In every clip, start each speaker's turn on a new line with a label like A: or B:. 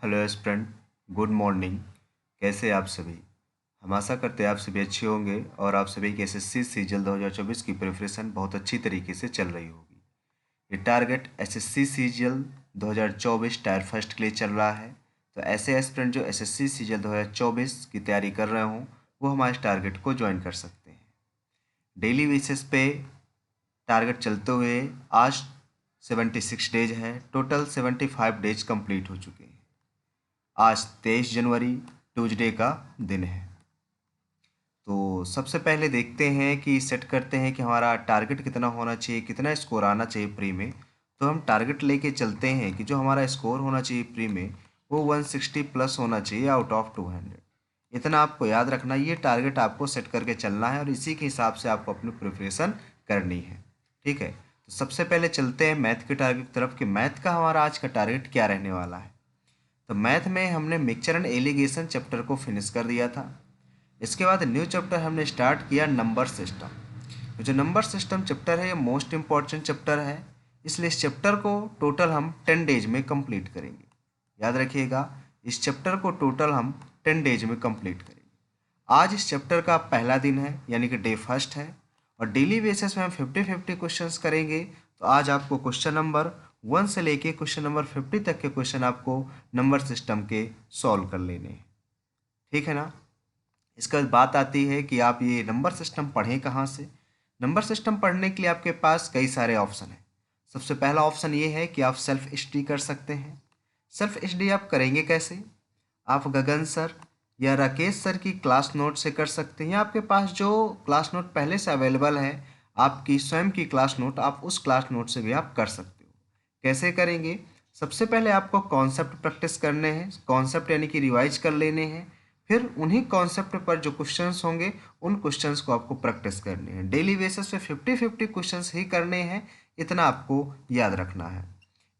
A: Hello aspirant, good morning. कैसे हैं आप सभी? हम आशा करते हैं आप सभी अच्छे होंगे और आप सभी की एसएससी सीजीएल 2024 की प्रिपरेशन बहुत अच्छी तरीके से चल रही होगी। ये target SSC CGL 2024 tyre first के लिए चल रहा है। तो ऐसे एस्पिरेंट जो एसएससी सीजीएल 2024 की तैयारी कर रहे हों वो हमारे टारगेट को ज्वाइन कर सकते हैं। डेली बेसिस पे टारगेट चलते हुए आज 76 डेज है। टोटल 75 डेज कंप्लीट हो चुके हैं। आज 23 जनवरी ट्यूसडे का दिन है। तो सबसे पहले देखते हैं कि सेट करते हैं कि हमारा टारगेट कितना होना चाहिए, कितना स्कोर आना चाहिए प्री में। तो हम टारगेट लेके चलते हैं कि जो हमारा स्कोर होना चाहिए प्री में वो 160 प्लस होना चाहिए आउट ऑफ 200। इतना आपको याद रखना, ये टारगेट आपको सेट करके चलना है और इसी के हिसाब से आपको अपनी प्रिपरेशन करनी है। ठीक है, तो सबसे पहले चलते हैं मैथ के टारगेट की तरफ कि मैथ का हमारा आज का टारगेट क्या रहने वाला है। तो मैथ में हमने मिक्सचर एंड एलिगेशन चैप्टर को फिनिश कर दिया था। इसके बाद न्यू चैप्टर हमने स्टार्ट किया नंबर सिस्टम। जो नंबर सिस्टम चैप्टर है ये मोस्ट इम्पॉर्टेंट चैप्टर है, इसलिए इस चैप्टर को टोटल हम 10 डेज में कंप्लीट करेंगे। याद रखिएगा, इस चैप्टर को टोटल हम 10 डेज में कंप्लीट करेंगे। आज इस चैप्टर का पहला दिन है, यानी कि डे फर्स्ट है, और डेली बेसिस में हम 50-50 क्वेश्चंस करेंगे। तो आज आपको क्वेश्चन नंबर 1 से लेके क्वेश्चन नंबर 50 तक के क्वेश्चन आपको नंबर सिस्टम के सॉल्व कर लेने हैं। ठीक है ना? इसके बाद बात आती है कि आप ये नंबर सिस्टम पढ़ें कहाँ से। नंबर सिस्टम पढ़ने के लिए आपके पास कई सारे ऑप्शन हैं। सबसे पहला ऑप्शन ये है कि आप सेल्फ स्टडी कर सकते हैं। सेल्फ स्टडी आप करेंगे कैसे? आप गगन सर या राकेश सर की क्लास नोट से कर सकते हैं, या आपके पास जो क्लास नोट पहले से अवेलेबल है आपकी स्वयं की क्लास नोट, आप उस क्लास नोट से भी आप कर सकते हो। कैसे करेंगे? सबसे पहले आपको कॉन्सेप्ट प्रैक्टिस करने हैं, कॉन्सेप्ट यानी कि रिवाइज कर लेने हैं। फिर उन्हीं कॉन्सेप्ट पर जो क्वेश्चंस होंगे उन क्वेश्चंस को आपको प्रैक्टिस करने हैं। डेली बेसिस पे 50-50 क्वेश्चंस ही करने हैं, इतना आपको याद रखना है।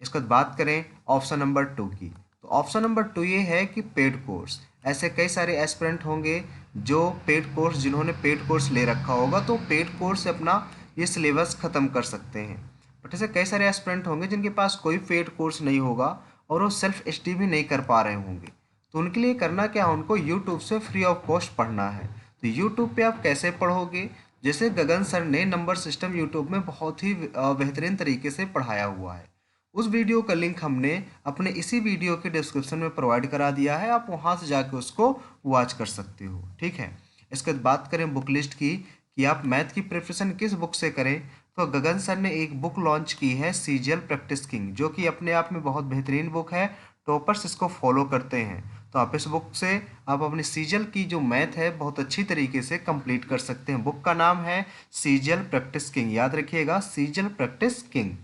A: इसके बाद बात करें ऑप्शन नंबर 2 की। तो ऑप्शन नंबर 2 ये है कि पेड कोर्स। ऐसे कई सारे एस्पिरेंट होंगे जो पेड कोर्स, जिन्होंने पेड कोर्स ले रखा होगा तो पेड कोर्स से अपना ये सिलेबस ख़त्म कर सकते हैं। बट ऐसे कई सारे एस्पिरेंट होंगे जिनके पास कोई पेड कोर्स नहीं होगा और वो सेल्फ स्टडी भी नहीं कर पा रहे होंगे। तो उनके लिए करना क्या है, उनको यूट्यूब से फ्री ऑफ कॉस्ट पढ़ना है। तो यूट्यूब पे आप कैसे पढ़ोगे? जैसे गगन सर ने नंबर सिस्टम यूट्यूब में बहुत ही बेहतरीन तरीके से पढ़ाया हुआ है। उस वीडियो का लिंक हमने अपने इसी वीडियो के डिस्क्रिप्शन में प्रोवाइड करा दिया है, आप वहाँ से जाके उसको वॉच कर सकते हो। ठीक है, इसके बाद बात करें बुक लिस्ट की कि आप मैथ की प्रिपरेशन किस बुक से करें। तो गगन सर ने एक बुक लॉन्च की है सीजीएल प्रैक्टिस किंग, जो कि अपने आप में बहुत बेहतरीन बुक है। टॉपर्स इसको फॉलो करते हैं। तो आप इस बुक से आप अपनी सीजीएल की जो मैथ है बहुत अच्छी तरीके से कंप्लीट कर सकते हैं। बुक का नाम है सीजीएल प्रैक्टिस किंग, याद रखिएगा, सीजीएल प्रैक्टिस किंग।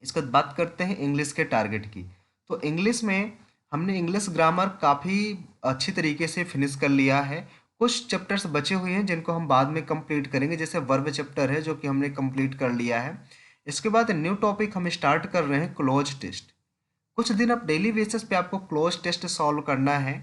A: इसके बाद बात करते हैं इंग्लिश के टारगेट की। तो इंग्लिश में हमने इंग्लिश ग्रामर काफ़ी अच्छी तरीके से फिनिश कर लिया है। कुछ चैप्टर्स बचे हुए हैं जिनको हम बाद में कंप्लीट करेंगे, जैसे वर्ब चैप्टर है जो कि हमने कंप्लीट कर लिया है। इसके बाद न्यू टॉपिक हम स्टार्ट कर रहे हैं क्लोज टेस्ट। कुछ दिन अब डेली बेसिस पे आपको क्लोज टेस्ट सॉल्व करना है,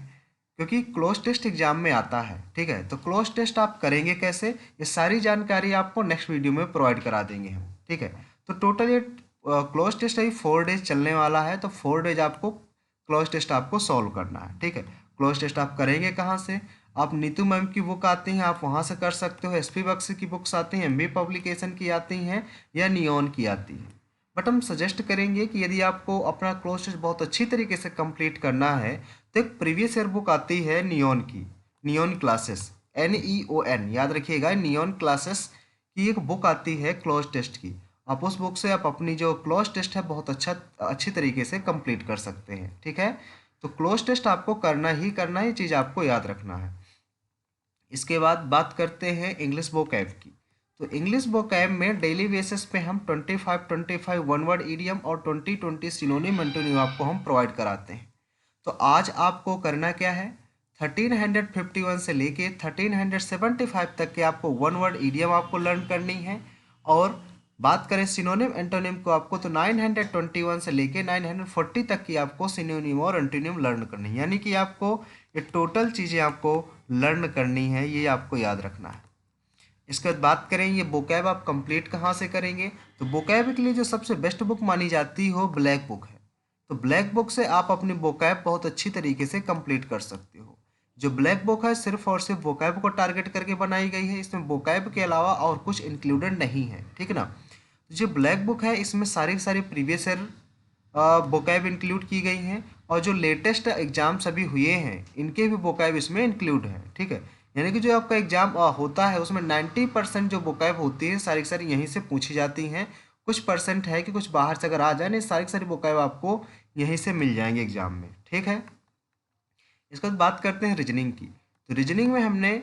A: क्योंकि क्लोज टेस्ट एग्जाम में आता है। ठीक है, तो क्लोज टेस्ट आप करेंगे कैसे, ये सारी जानकारी आपको नेक्स्ट वीडियो में प्रोवाइड करा देंगे हम। ठीक है, तो टोटल ये क्लोज टेस्ट अभी 4 डेज चलने वाला है, तो 4 डेज आपको क्लोज टेस्ट आपको सॉल्व करना है। ठीक है, क्लोज टेस्ट आप करेंगे कहाँ से? आप नीतू मैम की बुक आती हैं, आप वहाँ से कर सकते हो। एसपी बख्शी की बुक्स आती हैं, एमबी पब्लिकेशन की आती हैं, या नियॉन की आती हैं। बट हम सजेस्ट करेंगे कि यदि आपको अपना क्लोज टेस्ट बहुत अच्छी तरीके से कंप्लीट करना है तो एक प्रीवियस ईयर बुक आती है नियॉन की, नियॉन क्लासेस, NEON, याद रखिएगा, नियॉन क्लासेस की एक बुक आती है क्लोज टेस्ट की। आप उस बुक से आप अपनी जो क्लोज टेस्ट है बहुत अच्छी तरीके से कंप्लीट कर सकते हैं। ठीक है, तो क्लोज टेस्ट आपको करना ही करना है, ये चीज़ आपको याद रखना है। इसके बाद बात करते हैं इंग्लिश वोकैब की। तो इंग्लिश वोकैब में डेली बेसिस पे हम 25 वन वर्ड ईडियम और 20 सिनोनिम एंटोनिम आपको हम प्रोवाइड कराते हैं। तो आज आपको करना क्या है, 1351 से लेके 1375 तक के आपको वन वर्ड ईडियम आपको लर्न करनी है। और बात करें सिनोनिम एंटोनिम को आपको, तो 921 से लेके 940 तक की आपको सिनोनिम और एंटोनिम लर्न करनी है। यानी कि आपको ये टोटल चीज़ें आपको लर्न करनी है, ये आपको याद रखना है। इसके बाद बात करें ये वोकैब आप कंप्लीट कहाँ से करेंगे। तो वोकैब के लिए जो सबसे बेस्ट बुक मानी जाती है वो ब्लैक बुक है। तो ब्लैक बुक से आप अपनी वोकैब बहुत अच्छी तरीके से कंप्लीट कर सकते हो। जो ब्लैक बुक है सिर्फ और सिर्फ वोकैब को टारगेट करके बनाई गई है, इसमें वोकैब के अलावा और कुछ इंक्लूडेड नहीं है, ठीक है ना। जो ब्लैक बुक है इसमें सारी की सारी प्रीवियस ईयर वोकैब इंक्लूड की गई हैं, और जो लेटेस्ट एग्जाम्स अभी हुए हैं इनके भी वोकैब इसमें इंक्लूड है, ठीक है। यानी कि जो आपका एग्जाम होता है उसमें 90% जो वोकैब होती है सारी की सारी यहीं से पूछी जाती हैं। कुछ परसेंट है कि कुछ बाहर से अगर आ जाए, नहीं सारी की सारी वोकैब आपको यहीं से मिल जाएंगे एग्जाम में, ठीक है। इसके बाद बात करते हैं रीजनिंग की। तो रीजनिंग में हमने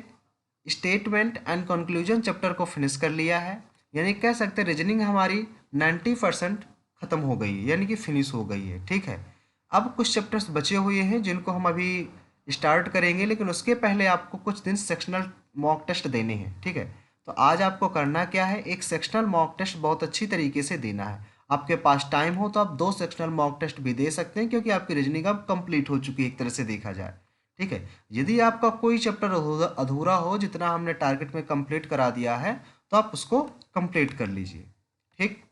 A: स्टेटमेंट एंड कंक्लूजन चैप्टर को फिनिश कर लिया है, यानी कह सकते हैं रीजनिंग हमारी 90% ख़त्म हो गई है, यानी कि फिनिश हो गई है, ठीक है। अब कुछ चैप्टर्स बचे हुए हैं जिनको हम अभी स्टार्ट करेंगे, लेकिन उसके पहले आपको कुछ दिन सेक्शनल मॉक टेस्ट देने हैं, ठीक है। तो आज आपको करना क्या है, एक सेक्शनल मॉक टेस्ट बहुत अच्छी तरीके से देना है। आपके पास टाइम हो तो आप 2 सेक्शनल मॉक टेस्ट भी दे सकते हैं, क्योंकि आपकी रीजनिंग अब कंप्लीट हो चुकी है एक तरह से देखा जाए, ठीक है। यदि आपका कोई चैप्टर अधूरा हो जितना हमने टारगेट में कंप्लीट करा दिया है, तो आप उसको कंप्लीट कर लीजिए, ठीक।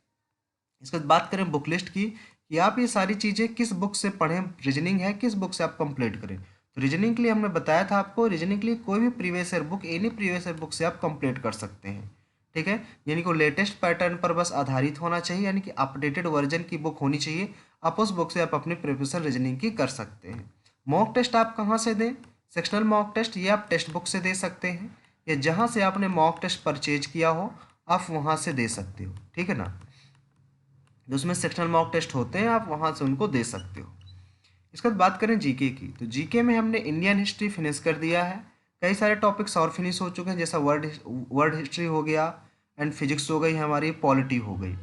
A: इसके बाद बात करें बुक लिस्ट की, कि आप ये सारी चीज़ें किस बुक से पढ़ें, रीजनिंग है किस बुक से आप कंप्लीट करें। तो रीजनिंग के लिए हमने बताया था आपको, रीजनिंग के लिए कोई भी previous year book, any previous year book से आप कंप्लीट कर सकते हैं, ठीक है। यानी कि लेटेस्ट पैटर्न पर बस आधारित होना चाहिए, यानी कि अपडेटेड वर्जन की बुक होनी चाहिए। आप उस बुक से आप अपनी प्रिपरेशन रीजनिंग की कर सकते हैं। मॉक टेस्ट आप कहाँ से दें, सेक्शनल मॉक टेस्ट ये आप टेक्स्ट बुक से दे सकते हैं, या जहाँ से आपने मॉक टेस्ट परचेज किया हो आप वहाँ से दे सकते हो, ठीक है ना। जो उसमें सेक्शनल मॉक टेस्ट होते हैं आप वहाँ से उनको दे सकते हो। इसके बाद बात करें जीके की, तो जीके में हमने इंडियन हिस्ट्री फिनिश कर दिया है। कई सारे टॉपिक्स और फिनिश हो चुके हैं, जैसा वर्ल्ड हिस्ट्री हो गया, एंड फिजिक्स हो गई, हमारी पॉलिटी हो गई।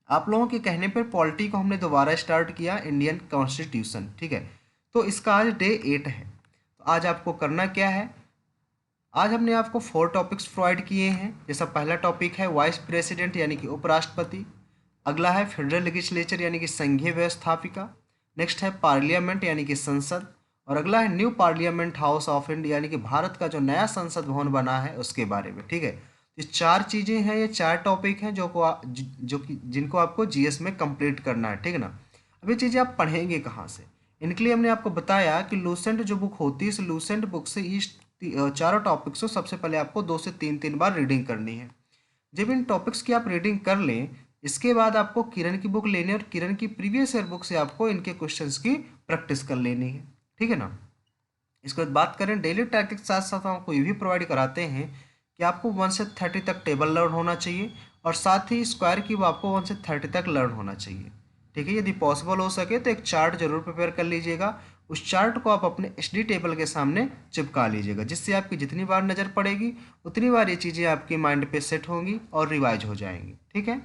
A: आप लोगों के कहने पर पॉलिटी को हमने दोबारा स्टार्ट किया, इंडियन कॉन्स्टिट्यूशन, ठीक है। तो इसका आज डे 8 है। तो आज आपको करना क्या है, आज हमने आपको 4 टॉपिक्स प्रोवाइड किए हैं। जैसा पहला टॉपिक है वाइस प्रेसिडेंट यानी कि उपराष्ट्रपति, अगला है फेडरल लेजिस्लेचर यानी कि संघीय व्यवस्थापिका, नेक्स्ट है पार्लियामेंट यानी कि संसद, और अगला है new parliament house of India यानी कि भारत का जो नया संसद भवन बना है उसके बारे में, ठीक है। ये 4 चीज़ें हैं, ये 4 टॉपिक हैं जो कि जिनको आपको जीएस में कंप्लीट करना है, ठीक है ना। अब ये चीज़ें आप पढ़ेंगे कहाँ से, इनके लिए हमने आपको बताया कि लूसेंट जो बुक होती है, इस लूसेंट बुक से चारों टॉपिक्स को सबसे पहले आपको 2 से 3 बार रीडिंग करनी है। जब इन टॉपिक्स की आप रीडिंग कर लें, इसके बाद आपको किरण की बुक लेनी है, और किरण की प्रीवियस ईयर बुक से आपको इनके क्वेश्चंस की प्रैक्टिस कर लेनी है, ठीक है ना। इसके बाद बात करें डेली टैग के साथ साथ हम आपको ये भी प्रोवाइड कराते हैं कि आपको 1 से 30 तक टेबल लर्न होना चाहिए, और साथ ही स्क्वायर की आपको 1 से 30 तक लर्न होना चाहिए, ठीक है। यदि पॉसिबल हो सके तो एक चार्ट जरूर प्रिपेयर कर लीजिएगा। उस चार्ट को आप अपने एचडी टेबल के सामने चिपका लीजिएगा, जिससे आपकी जितनी बार नज़र पड़ेगी उतनी बार ये चीज़ें आपके माइंड पे सेट होंगी और रिवाइज हो जाएंगी, ठीक है।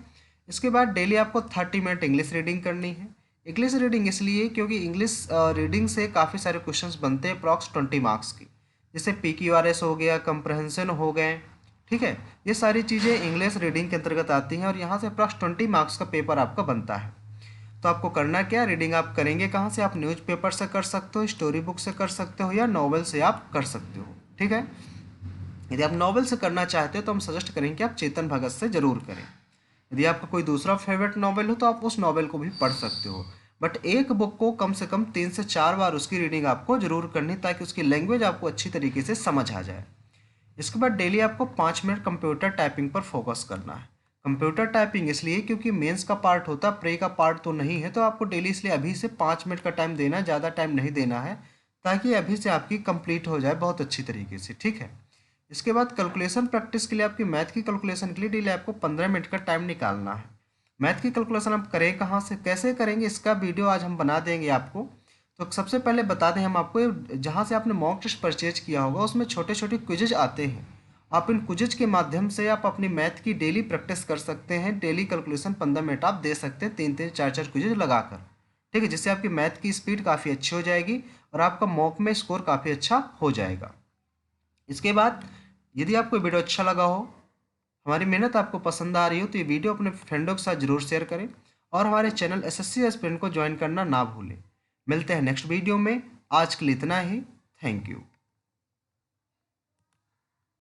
A: इसके बाद डेली आपको 30 मिनट इंग्लिश रीडिंग करनी है। इंग्लिश रीडिंग इसलिए क्योंकि इंग्लिश रीडिंग से काफ़ी सारे क्वेश्चंस बनते हैं अप्रॉक्स 20 मार्क्स की, जैसे PQRS हो गया, कंप्रहेंशन हो गए, ठीक है। ये सारी चीज़ें इंग्लिश रीडिंग के अंतर्गत आती हैं, और यहाँ से अप्रॉक्स 20 मार्क्स का पेपर आपका बनता है। तो आपको करना क्या, रीडिंग आप करेंगे कहाँ से, आप न्यूज़पेपर से कर सकते हो, स्टोरी बुक से कर सकते हो, या नॉवल से आप कर सकते हो, ठीक है। यदि आप नॉवल से करना चाहते हो तो हम सजेस्ट करेंगे कि आप चेतन भगत से ज़रूर करें। यदि आपका कोई दूसरा फेवरेट नॉवल हो तो आप उस नॉवल को भी पढ़ सकते हो, बट एक बुक को कम से कम 3 से 4 बार उसकी रीडिंग आपको जरूर करनी, ताकि उसकी लैंग्वेज आपको अच्छी तरीके से समझ आ जाए। इसके बाद डेली आपको 5 मिनट कंप्यूटर टाइपिंग पर फोकस करना है। कंप्यूटर टाइपिंग इसलिए क्योंकि मेंस का पार्ट होता है, प्रे का पार्ट तो नहीं है, तो आपको डेली इसलिए अभी से 5 मिनट का टाइम देना है, ज़्यादा टाइम नहीं देना है, ताकि अभी से आपकी कंप्लीट हो जाए बहुत अच्छी तरीके से, ठीक है। इसके बाद कैलकुलेशन प्रैक्टिस के लिए, आपकी मैथ की कैलकुलेशन के लिए डेली आपको 15 मिनट का टाइम निकालना है। मैथ की कैलकुलेशन आप करें कहाँ से, कैसे करेंगे, इसका वीडियो आज हम बना देंगे आपको। तो सबसे पहले बता दें हम आपको, जहाँ से आपने मॉक टेस्ट परचेज किया होगा उसमें छोटे छोटे क्विजेज आते हैं। आप इन क्विजेज के माध्यम से आप अपनी मैथ की डेली प्रैक्टिस कर सकते हैं। डेली कैलकुलेशन 15 मिनट आप दे सकते हैं, 3 4 क्विजेज लगाकर, ठीक है, जिससे आपकी मैथ की स्पीड काफ़ी अच्छी हो जाएगी और आपका मॉक में स्कोर काफ़ी अच्छा हो जाएगा। इसके बाद यदि आपको वीडियो अच्छा लगा हो, हमारी मेहनत आपको पसंद आ रही हो, तो ये वीडियो अपने फ्रेंडों के साथ जरूर शेयर करें, और हमारे चैनल SSC एस्पिरेंट को ज्वाइन करना ना भूलें। मिलते हैं नेक्स्ट वीडियो में, आज के लिए इतना ही। Thank you.